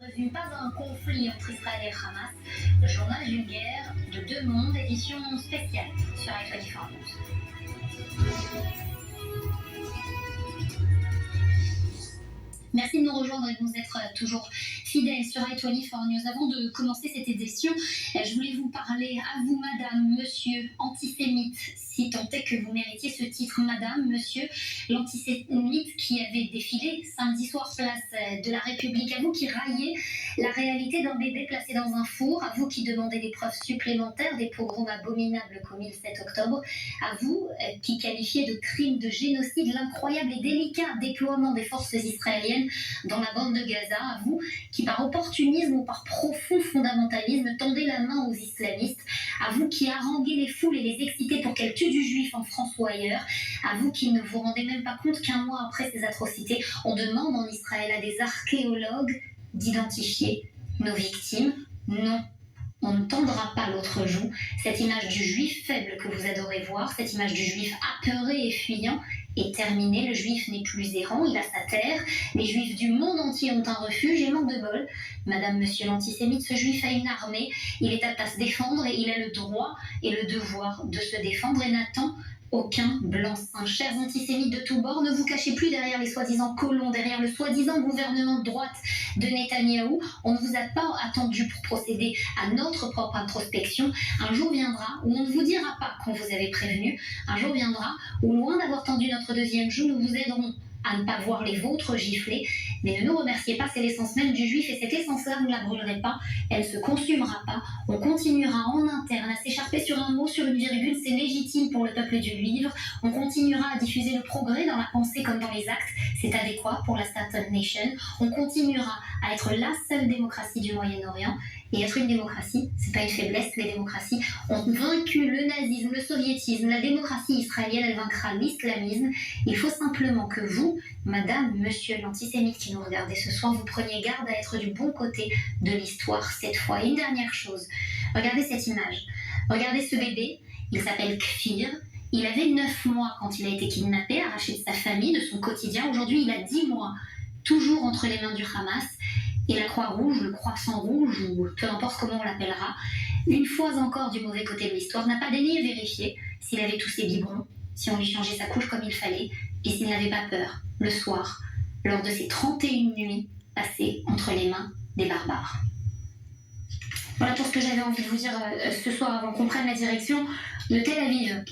Résume pas un conflit entre Israël et Hamas, le journal d'une guerre de deux mondes, édition spéciale sur i24 News. Merci de nous rejoindre et de nous être toujours fidèles sur i24 News. Avant de commencer cette édition, je voulais vous parler à vous, madame, monsieur, antisémite, si tant est que vous méritiez ce titre, madame, monsieur, l'antisémite qui avait défilé samedi soir place de la République, à vous qui raillez la réalité d'un bébé placé dans un four, à vous qui demandez des preuves supplémentaires des pogroms abominables commis le 7 octobre, à vous qui qualifiez de crime de génocide l'incroyable et délicat déploiement des forces israéliennes dans la bande de Gaza, à vous qui par opportunisme ou par profond fondamentalisme tendez la main aux islamistes, à vous qui haranguez les foules et les excitez pour qu'elles tuent du juif en France ou ailleurs, à vous qui ne vous rendez même pas compte qu'un mois après ces atrocités, on demande en Israël à des archéologues d'identifier nos victimes. Non, on ne tendra pas l'autre joue. Cette image du juif faible que vous adorez voir, cette image du juif apeuré et fuyant est terminée. Le juif n'est plus errant, il a sa terre. Les juifs du monde entier ont un refuge et manque de bol. Madame, monsieur l'antisémite, ce juif a une armée, il est apte à se défendre et il a le droit et le devoir de se défendre et n'attend aucun blanc-seing. Chers antisémites de tous bords, ne vous cachez plus derrière les soi-disant colons, derrière le soi-disant gouvernement de droite de Netanyahou. On ne vous a pas attendu pour procéder à notre propre introspection. Un jour viendra où on ne vous dira pas qu'on vous avait prévenu. Un jour viendra où, loin d'avoir tendu notre deuxième joue, nous vous aiderons à ne pas voir les vôtres gifler. Mais ne nous remerciez pas, c'est l'essence même du juif et cette essence-là, vous ne la brûlerez pas, elle ne se consumera pas. On continuera en interne à s'écharper sur un mot, sur une virgule, c'est légitime pour le peuple du livre. On continuera à diffuser le progrès dans la pensée comme dans les actes, c'est adéquat pour la Startup Nation. On continuera à être la seule démocratie du Moyen-Orient. Et être une démocratie, c'est pas une faiblesse, les démocraties ont vaincu le nazisme, le soviétisme, la démocratie israélienne, elle vaincra l'islamisme. Il faut simplement que vous, madame, monsieur l'antisémite qui nous regardez ce soir, vous preniez garde à être du bon côté de l'histoire cette fois. Et une dernière chose, regardez cette image, regardez ce bébé, il s'appelle Kfir, il avait 9 mois quand il a été kidnappé, arraché de sa famille, de son quotidien, aujourd'hui il a 10 mois, toujours entre les mains du Hamas. Et la Croix-Rouge, le Croissant Rouge, ou peu importe comment on l'appellera, une fois encore du mauvais côté de l'histoire, n'a pas daigné vérifier s'il avait tous ses biberons, si on lui changeait sa couche comme il fallait, et s'il n'avait pas peur, le soir, lors de ces 31 nuits passées entre les mains des barbares. Voilà pour ce que j'avais envie de vous dire ce soir avant qu'on prenne la direction de Tel Aviv.